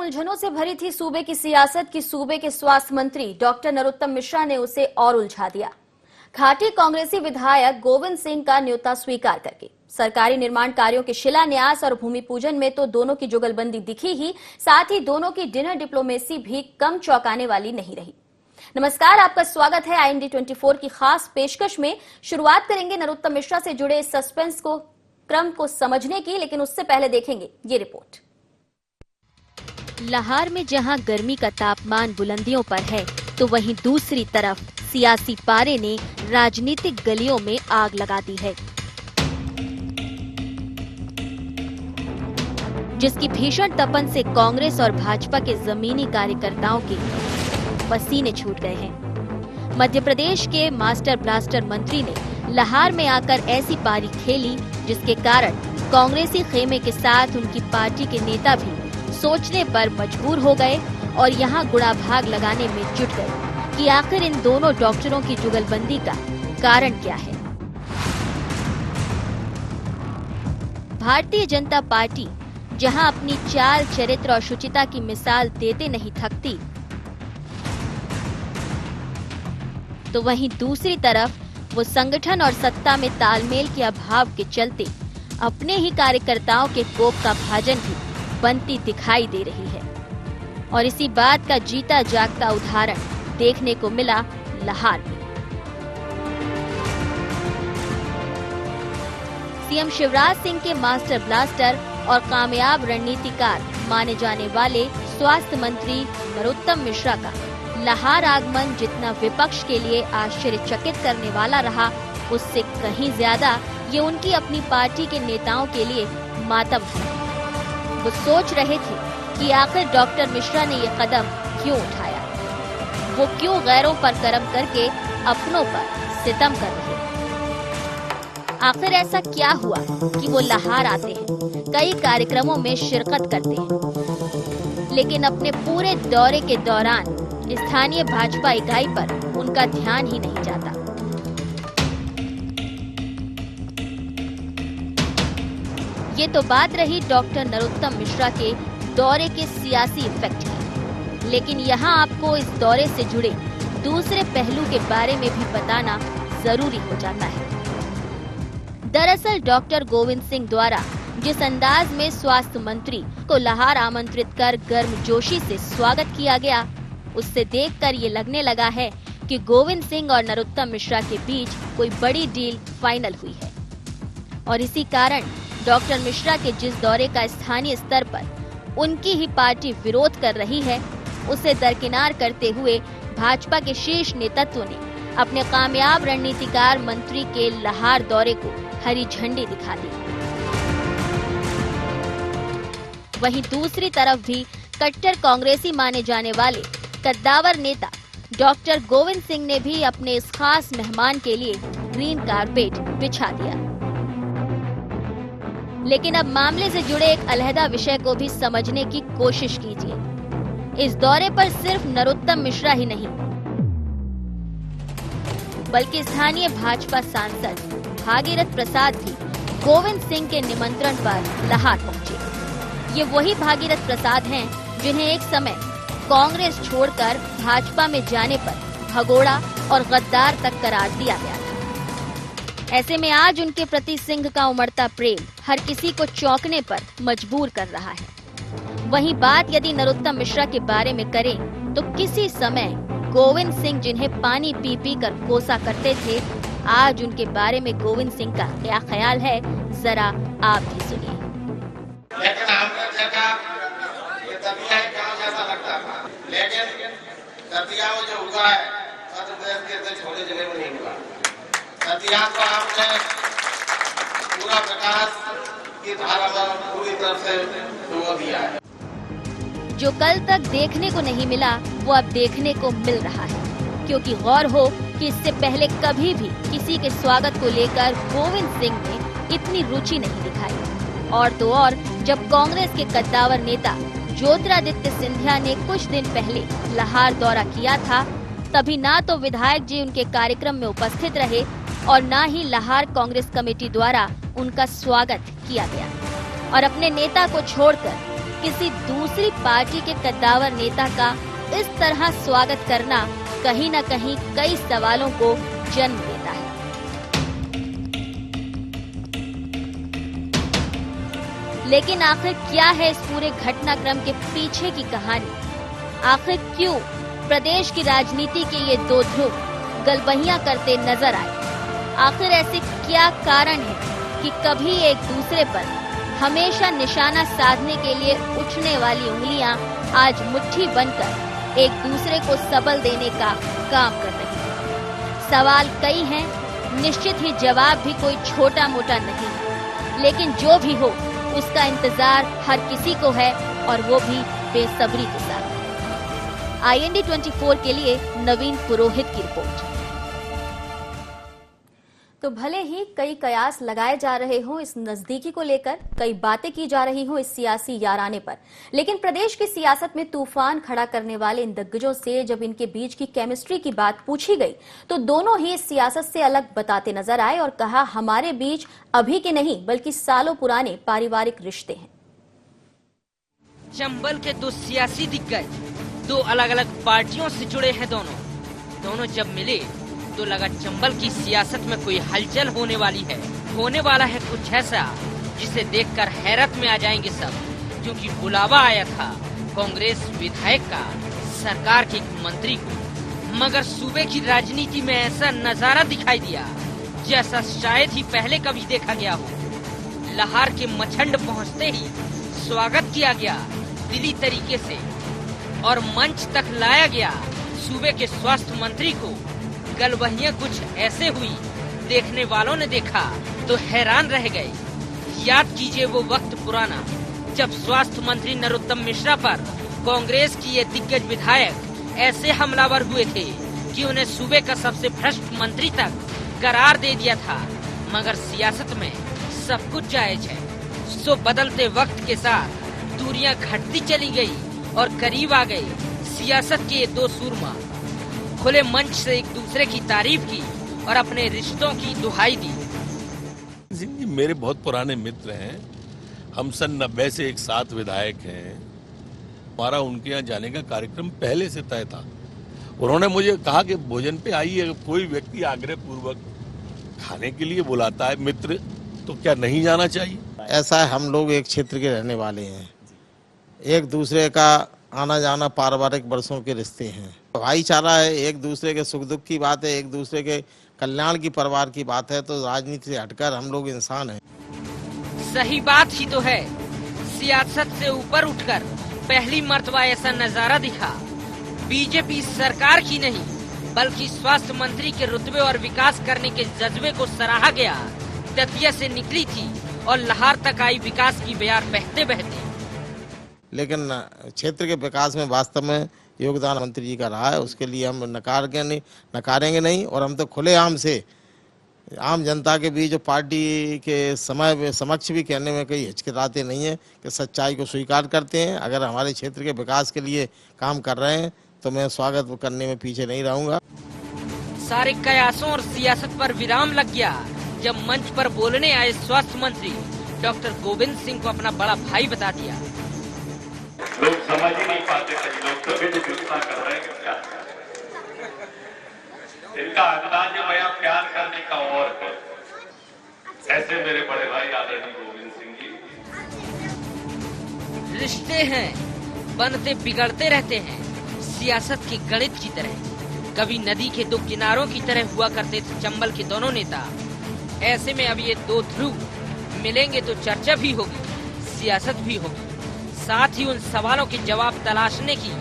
उलझनों से भरी थी सूबे की सियासत की सूबे के स्वास्थ्य मंत्री डॉक्टर नरोत्तम मिश्रा ने उसे और उलझा दिया। घाटी कांग्रेसी विधायक गोविंद सिंह का न्योता स्वीकार करके सरकारी निर्माण कार्यों के शिलान्यास और भूमि पूजन में तो दोनों की जुगलबंदी दिखी ही, साथ ही दोनों की डिनर डिप्लोमेसी भी कम चौंकाने वाली नहीं रही। नमस्कार, आपका स्वागत है IND 24 की खास पेशकश में। शुरुआत करेंगे नरोत्तम मिश्रा से जुड़े सस्पेंस को क्रम को समझने की, लेकिन उससे पहले देखेंगे ये रिपोर्ट। लाहौर में जहां गर्मी का तापमान बुलंदियों पर है, तो वहीं दूसरी तरफ सियासी पारे ने राजनीतिक गलियों में आग लगा दी है, जिसकी भीषण तपन से कांग्रेस और भाजपा के जमीनी कार्यकर्ताओं के पसीने छूट गए हैं। मध्य प्रदेश के मास्टर ब्लास्टर मंत्री ने लाहौर में आकर ऐसी पारी खेली, जिसके कारण कांग्रेसी खेमे के साथ उनकी पार्टी के नेता भी सोचने पर मजबूर हो गए और यहाँ गुड़ा भाग लगाने में जुट गए कि आखिर इन दोनों डॉक्टरों की जुगलबंदी का कारण क्या है। भारतीय जनता पार्टी जहां अपनी चाल, चरित्र और शुचिता की मिसाल देते नहीं थकती, तो वहीं दूसरी तरफ वो संगठन और सत्ता में तालमेल के अभाव के चलते अपने ही कार्यकर्ताओं के कोप का भाजन भी बनती दिखाई दे रही है। और इसी बात का जीता जागता उदाहरण देखने को मिला लाहौर में। सीएम शिवराज सिंह के मास्टर ब्लास्टर और कामयाब रणनीतिकार माने जाने वाले स्वास्थ्य मंत्री नरोत्तम मिश्रा का लाहौर आगमन जितना विपक्ष के लिए आश्चर्यचकित करने वाला रहा, उससे कहीं ज्यादा ये उनकी अपनी पार्टी के नेताओं के लिए मातम है। वो सोच रहे थे कि आखिर डॉक्टर मिश्रा ने ये कदम क्यों उठाया, वो क्यों गैरों पर करम करके अपनों पर सितम कर रहे। आखिर ऐसा क्या हुआ कि वो लाहौर आते हैं, कई कार्यक्रमों में शिरकत करते हैं, लेकिन अपने पूरे दौरे के दौरान स्थानीय भाजपा इकाई पर उनका ध्यान ही नहीं जाता। ये तो बात रही डॉक्टर नरोत्तम मिश्रा के दौरे के सियासी इफेक्ट की, लेकिन यहाँ आपको इस दौरे से जुड़े दूसरे पहलू के बारे में भी बताना जरूरी हो जाता है। दरअसल डॉक्टर गोविंद सिंह द्वारा जिस अंदाज में स्वास्थ्य मंत्री को लाहौर आमंत्रित कर गर्मजोशी से स्वागत किया गया, उससे देखकर ये लगने लगा है कि गोविंद सिंह और नरोत्तम मिश्रा के बीच कोई बड़ी डील फाइनल हुई है। और इसी कारण डॉक्टर मिश्रा के जिस दौरे का स्थानीय स्तर पर उनकी ही पार्टी विरोध कर रही है, उसे दरकिनार करते हुए भाजपा के शीर्ष नेतृत्व ने अपने कामयाब रणनीतिकार मंत्री के लाहौर दौरे को हरी झंडी दिखा दी। वहीं दूसरी तरफ भी कट्टर कांग्रेसी माने जाने वाले कद्दावर नेता डॉक्टर गोविंद सिंह ने भी अपने इस खास मेहमान के लिए ग्रीन कारपेट बिछा दिया। लेकिन अब मामले से जुड़े एक अलहदा विषय को भी समझने की कोशिश कीजिए। इस दौरे पर सिर्फ नरोत्तम मिश्रा ही नहीं, बल्कि स्थानीय भाजपा सांसद भागीरथ प्रसाद भी गोविंद सिंह के निमंत्रण पर लाहौर पहुंचे। ये वही भागीरथ प्रसाद हैं जिन्हें एक समय कांग्रेस छोड़कर भाजपा में जाने पर भगोड़ा और गद्दार तक करार दिया गया था। ऐसे में आज उनके प्रति सिंह का उमड़ता प्रेम हर किसी को चौंकने पर मजबूर कर रहा है। वहीं बात यदि नरोत्तम मिश्रा के बारे में करें, तो किसी समय गोविंद सिंह जिन्हें पानी पी पी कर कोसा करते थे, आज उनके बारे में गोविंद सिंह का क्या ख्याल है, जरा आप भी सुनिए। लेकिन हमने देखा ये दतिया गांव जैसा लगता था, लेकिन दतिया में जो हुआ है मध्य प्रदेश के छोटे जिले में नहीं हुआ। दतिया को हमने पूरा विकास की धारा में पूरी तरह से डुबो दिया है। जो कल तक देखने को नहीं मिला, वो अब देखने को मिल रहा है, क्योंकि गौर हो कि इससे पहले कभी भी किसी के स्वागत को लेकर गोविंद सिंह ने इतनी रुचि नहीं दिखाई। और तो और जब कांग्रेस के कद्दावर नेता ज्योतिरादित्य सिंधिया ने कुछ दिन पहले लाहौर दौरा किया था, तभी ना तो विधायक जी उनके कार्यक्रम में उपस्थित रहे और ना ही लाहौर कांग्रेस कमेटी द्वारा उनका स्वागत किया गया। और अपने नेता को छोड़कर किसी दूसरी पार्टी के कद्दावर नेता का इस तरह स्वागत करना कहीं न कहीं कई सवालों को जन्म देता है। लेकिन आखिर क्या है इस पूरे घटनाक्रम के पीछे की कहानी? आखिर क्यों प्रदेश की राजनीति के ये दो ध्रुव गलबहियां करते नजर आए? आखिर ऐसे क्या कारण है कि कभी एक दूसरे पर हमेशा निशाना साधने के लिए उठने वाली उंगलियां आज मुट्ठी बनकर एक दूसरे को सबल देने का काम कर रही हैं? सवाल कई हैं, निश्चित ही जवाब भी कोई छोटा मोटा नहीं, लेकिन जो भी हो उसका इंतजार हर किसी को है और वो भी बेसब्री के साथ। IND 24 के लिए नवीन पुरोहित की रिपोर्ट। तो भले ही कई कयास लगाए जा रहे हों इस नजदीकी को लेकर, कई बातें की जा रही हों इस सियासी याराने पर, लेकिन प्रदेश की सियासत में तूफान खड़ा करने वाले इन दिग्गजों से जब इनके बीच की केमिस्ट्री की बात पूछी गई तो दोनों ही इस सियासत से अलग बताते नजर आए और कहा, हमारे बीच अभी के नहीं बल्कि सालों पुराने पारिवारिक रिश्ते हैं। चंबल के दो सियासी दिग्गज दो अलग अलग पार्टियों से जुड़े हैं। दोनों जब मिले तो लगा चंबल की सियासत में कोई हलचल होने वाली है। होने वाला है कुछ ऐसा जिसे देखकर हैरत में आ जाएंगे सब, क्योंकि बुलावा आया था कांग्रेस विधायक का सरकार के एक मंत्री को। मगर सूबे की राजनीति में ऐसा नजारा दिखाई दिया जैसा शायद ही पहले कभी देखा गया हो। लहार के मछंड पहुंचते ही स्वागत किया गया दिली तरीके से और मंच तक लाया गया सूबे के स्वास्थ्य मंत्री को। गलबहियां कुछ ऐसे हुई, देखने वालों ने देखा तो हैरान रह गए। याद कीजिए वो वक्त पुराना जब स्वास्थ्य मंत्री नरोत्तम मिश्रा पर कांग्रेस की ये दिग्गज विधायक ऐसे हमलावर हुए थे कि उन्हें सूबे का सबसे भ्रष्ट मंत्री तक करार दे दिया था। मगर सियासत में सब कुछ जायज है। सो बदलते वक्त के साथ दूरियां घटती चली गई और करीब आ गए सियासत के ये दो सूरमा। खुले मंच से एक दूसरे की तारीफ की और अपने रिश्तों की दुहाई दी। जी मेरे बहुत पुराने मित्र हैं, हम सन 90 से एक साथ विधायक हैं। हमारा उनके यहाँ जाने का कार्यक्रम पहले से तय था। उन्होंने मुझे कहा कि भोजन पे आइए। कोई व्यक्ति आग्रह पूर्वक खाने के लिए बुलाता है मित्र, तो क्या नहीं जाना चाहिए? ऐसा है, हम लोग एक क्षेत्र के रहने वाले हैं, एक दूसरे का आना जाना पारिवारिक वर्षों के रिश्ते हैं, भाईचारा है, एक दूसरे के सुख दुख की बात है, एक दूसरे के कल्याण की परिवार की बात है। तो राजनीति से हटकर हम लोग इंसान हैं। सही बात ही तो है। सियासत से ऊपर उठकर पहली मर्तबा ऐसा नजारा दिखा। बीजेपी सरकार की नहीं बल्कि स्वास्थ्य मंत्री के रुतबे और विकास करने के जज्बे को सराहा गया। दतिया से निकली थी और लहार तक आई विकास की बयार बहते बहते। लेकिन क्षेत्र के विकास में वास्तव में योगदान मंत्री जी का रहा है, उसके लिए हम नकारेंगे नहीं। और हम तो खुलेआम से आम जनता के बीच पार्टी के समक्ष भी कहने में कई हिचकिचाते नहीं है कि सच्चाई को स्वीकार करते हैं। अगर हमारे क्षेत्र के विकास के लिए काम कर रहे हैं तो मैं स्वागत करने में पीछे नहीं रहूंगा। सारे कयासों और सियासत पर विराम लग गया जब मंच पर बोलने आए स्वास्थ्य मंत्री डॉक्टर गोविंद सिंह को अपना बड़ा भाई बता दिया। लोग समझ ही नहीं पाते, लोग कभी जुस्सा कर रहे हैं क्या। इनका अंदाज बयां प्यार करने का और है। ऐसे मेरे बड़े भाई आदरणीय गोविंद सिंह जी। रिश्ते हैं, बनते बिगड़ते रहते हैं, सियासत के गणित की तरह। कभी नदी के दो किनारों की तरह हुआ करते थे चंबल के दोनों नेता। ऐसे में अब ये दो ध्रुव मिलेंगे तो चर्चा भी होगी, सियासत भी होगी, साथ ही उन सवालों के जवाब तलाशने की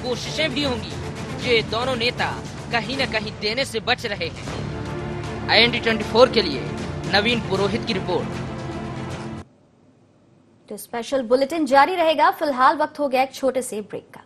कोशिशें भी होंगी जो ये दोनों नेता कहीं न कहीं देने से बच रहे हैं। IND 24 के लिए नवीन पुरोहित की रिपोर्ट। तो स्पेशल बुलेटिन जारी रहेगा। फिलहाल वक्त हो गया एक छोटे से ब्रेक का।